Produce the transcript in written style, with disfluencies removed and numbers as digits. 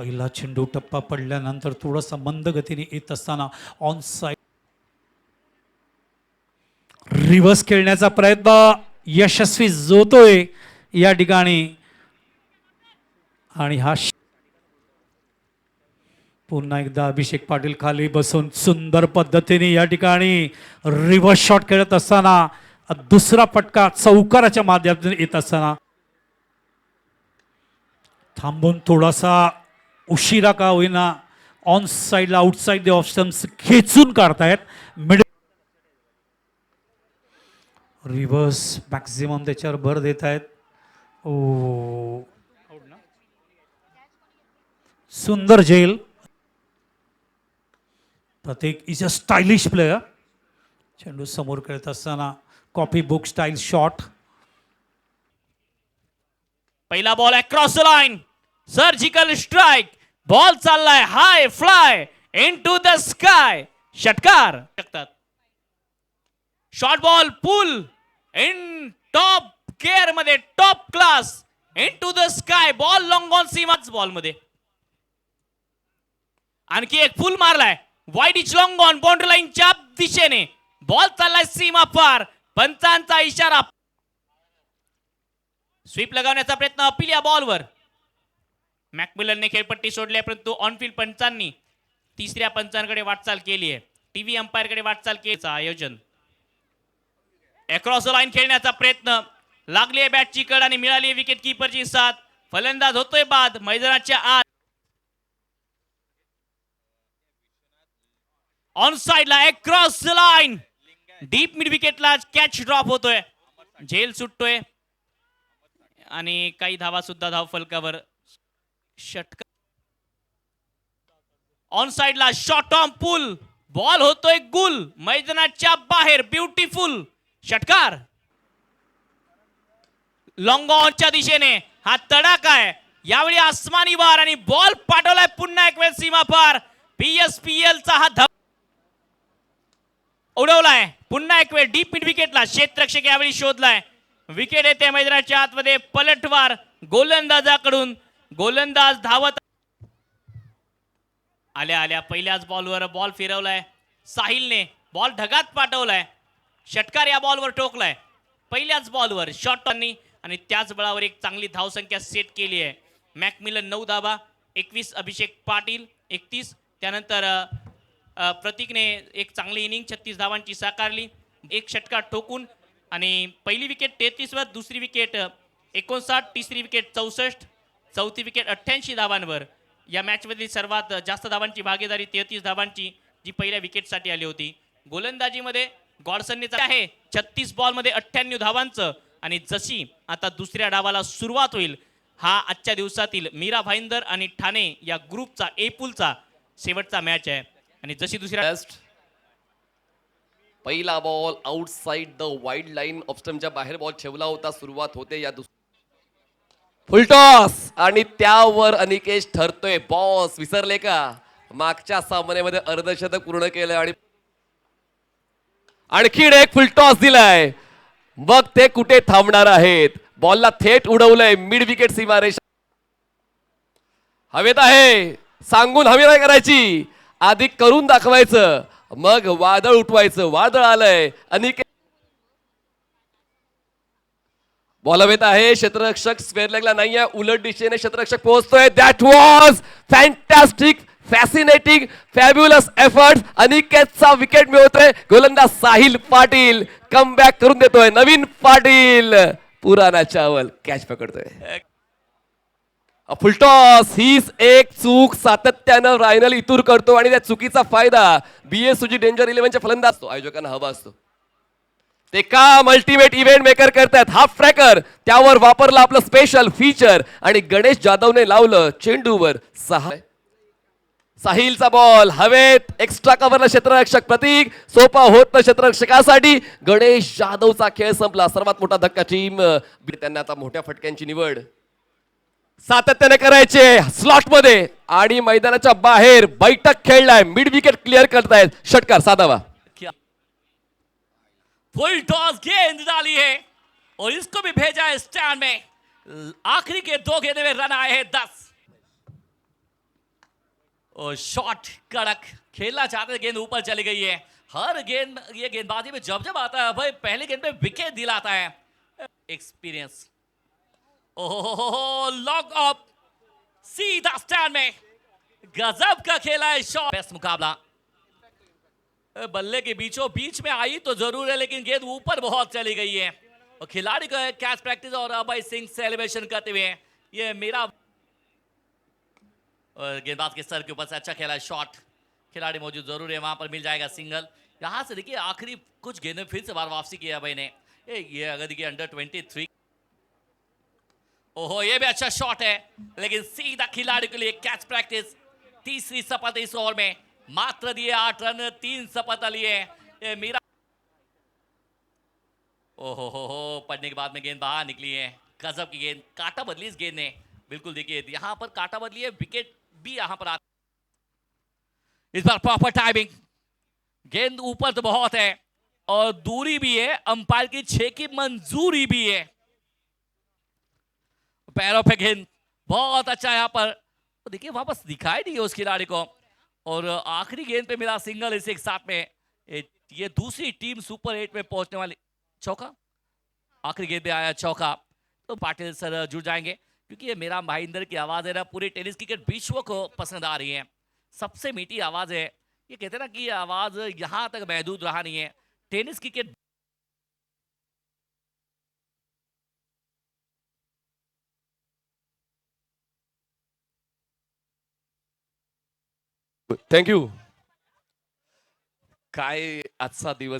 पहिला चेंडू टप्पा पडल्यानंतर थोडासा मंद गतीने येत असताना ऑन साइड रिव्हर्स खेळण्याचा प्रयत्न यशस्वी होतोय या ठिकाणी आणि हा पुन्हा एकदा अभिषेक पाटील खाली बसून सुंदर पद्धतीने या ठिकाणी रिव्हर्स शॉट खेळत असताना दुसरा फटका चौकाराच्या माध्यमातून येत असताना थांबून थोडासा उशिरा का होईना ऑन साइडला आउटसाइड द ऑफ स्टंप्स खेचून काढतायत मिड रिव्हर्स मॅक्झिमम त्याच्यावर भर देत आहेत. ओ सुंदर झेल. Prateek is a stylish player. चेंडू समोर खेळत असताना कॉपी बुक स्टाईल शॉट. पहिला ball across the line, surgical strike. Ball चाललाय high fly into the sky. षटकार. Short ball pull in top care मध्ये top class into the sky. Ball long on सीमाच ball मध्ये आणखी एक full मारलाय wide इच लॉंग ऑन बाउंड्री लाईनच्या दिशेने. बॉल चाललाय सीमा पार. पंचांचा इशारा. स्वीप लगावण्याचा प्रयत्न अपील या बॉलवर. मॅकमिलनने खेळपट्टी सोडली परंतु ऑनफिल्ड पंचांनी तिसऱ्या पंचांकडे वाटचाल केली आहे. टीव्ही अंपायरकडे वाटचाल केल्याचं आयोजन. अक्रॉस द लाईन खेळण्याचा प्रयत्न. लागली आहे बॅटची कड आणि मिळाली आहे विकेट कीपरची साथ. फलंदाज होतोय बाद मैदानाच्या आत. ऑन साइडला across the line deep mid विकेटला कॅच ड्रॉप होतोय. झेल सुटतोय आणि काही धावा सुद्धा धाव फलकावर. षटकार. ऑन साइडला शॉट ऑन पुल. बॉल होतोय गुल मैदानाच्या बाहेर. ब्युटिफुल. षटकार. लॉंग ऑनच्या दिशेने हा तडाखा आहे. यावेळी आसमानी वार आणि बॉल पाठवलाय पुन्हा एक वेळ सीमा पार. PSPL चा हा धाव उडवलाय पुन्हा एक वेळ डीप मिड विकेटला. क्षेत्ररक्षक यावेळी शोधलाय. विकेट येते मैदानाच्या आतमध्ये. पलटवार गोलंदाजाकडून. गोलंदाज धावत आल्या आल्या पहिल्याच बॉलवर बॉल फिरवलाय साहिलने. बॉल ढगात पाठवलाय. षटकार या बॉलवर टोकलाय पहिल्याच बॉलवर शॉटनी आणि त्याच बळावर एक चांगली धावसंख्या सेट केली आहे. मॅकमिलन 9 धावा, 21 अभिषेक पाटील 31. त्यानंतर प्रतीकने एक चांगली इनिंग 36 धावांची साकारली. एक षटकार ठोकून आणि पहिली विकेट 33 वर, दुसरी विकेट 59, तिसरी विकेट 64, चौथी विकेट 88 धावांवर. या मॅचमधील सर्वात जास्त धावांची भागीदारी 33 धावांची जी पहिल्या विकेटसाठी आली होती. गोलंदाजीमध्ये गॉडसनने आहे 36 बॉलमध्ये 98 धावांचं. आणि जशी आता दुसऱ्या डावाला सुरुवात होईल हा आजच्या दिवसातील मीरा भाईंदर आणि ठाणे या ग्रुपचा ए पूलचा शेवटचा मॅच आहे. आणि जशी दुसऱ्या पहिला ball outside the wide line off स्टंपच्या बाहेर बॉल ठेवला होता. सुरुवात होते या फुल टॉस आणि त्यावर अनिकेश ठरतोय बॉस. विसरले का मागच्या सामन्यामध्ये अर्धशतक पूर्ण केलं आणि आणखीन एक फुल टॉस दिलाय. मग ते कुठे थांबणार आहेत. बॉलला थेट उडवलंय मिड विकेट सीमारेषा. हवेत आहे सांगून हवी नाही करायची, आधी करून दाखवायचं मग वादळ उठवायचं. वादळ आलंय. अनिकेत बॉल हवेत आहे. क्षेत्ररक्षक स्क्वेअर लेगला नाही आहे. उलट दिशेने क्षेत्ररक्षक पोहोचतोय. That was fantastic, fascinating, fabulous effort. अनिकेतचा विकेट मिळवतोय. गोलंदाज साहिल पाटील कमबॅक करून देतोय. नवीन पाटील पुराणा चावल कॅच पकडतोय. फुलटॉस हीच एक चूक सातत्यानं रायनल इतूर करतो आणि त्या चुकीचा फायदा BSUG डेंजर 11च्या फलंदाज आयोजकांना हवा असतो. ते काम अल्टिमेट इव्हेंट मेकर करतात. हाफ ट्रॅकर त्यावर वापरलं आपलं स्पेशल फीचर आणि गणेश जाधवने लावलं चेंडूवर 6. साहिलचा बॉल हवेत. एक्स्ट्रा कव्हरला क्षेत्ररक्षक प्रतीक. सोपा होत ना क्षेत्ररक्षकासाठी. गणेश जाधवचा खेळ संपला. सर्वात मोठा धक्का टीम. त्यांना आता मोठ्या फटक्यांची निवड सातत्याने करायचे स्लॉट मध्ये आणि मैदानाच्या बाहेर बैठक खेळलाय. मिड विकेट क्लिअर करतायत. षटकार साधावा. फुल टॉस गेंद डाली है और इसको भी भेजा है स्टैंड में. आखिरी के 2 गेंद में रन आए हैं 10. और शॉट कड़क खेलना चाहते थे, गेंद ऊपर चली गई है। हर गेंद ये गेंदबाजी में जब जब आता है भाई, पहले गेंद में विकेट दिलाता है। एक्सपीरियंस, ओहो लॉक अप, सीधा स्टैंड में, गजब का खेला है शॉट। बेस्ट मुकाबला, बल्ले के बीचों बीच में आई तो जरूर है, लेकिन गेंद ऊपर बहुत चली गई है और खिलाड़ी को कैच प्रैक्टिस और अभय सिंह सेलिब्रेशन करते हुए ये मेरा, और गेंदबाज के सर के ऊपर से अच्छा खेला है शॉट। खिलाड़ी मौजूद जरूर है, वहां पर मिल जाएगा सिंगल। यहां से देखिए आखिरी कुछ गेंदों फिर से बार वापसी किया भाई ने। ये अगर देखिए अंडर 23, ओहो ये भी अच्छा शॉट है, लेकिन सीधा खिलाड़ी के लिए कैच प्रैक्टिस। तीसरी सफलता इस ओवर में, मात्र दिए 8 रन, 3 सफलता लिए। ये मेरा, ओहो पड़ने के बाद में गेंद बाहर निकली है। गजब की गेंद, काटा बदली इस गेंद ने, बिल्कुल देखिए यहां पर काटा बदली है, विकेट भी यहां पर आता। इस बार प्रॉपर टाइमिंग, गेंद ऊपर तो बहुत है और दूरी भी है, अंपायर की 6 की मंजूरी भी है। पैरों पे गेंद बहुत अच्छा यहां पर, तो देखिए वापस दिखाई नहीं है उस खिलाड़ी को, और आखिरी गेंद पे मिला सिंगल। इस एक साथ में ये दूसरी टीम सुपर 8 में पहुंचने वाली। चौका, आखिरी गेंद पे आया चौका, तो पाटिल सर जुड़ जाएंगे, क्योंकि ये मेरा महेंद्र की आवाज है ना, पूरे टेनिस क्रिकेट विश्व को पसंद आ रही है। सबसे मीठी आवाज है, ये कहते हैं ना कि ये आवाज यहां तक महदूद रहा नहीं है टेनिस क्रिकेट। थँक्यू. काय आजचा दिवस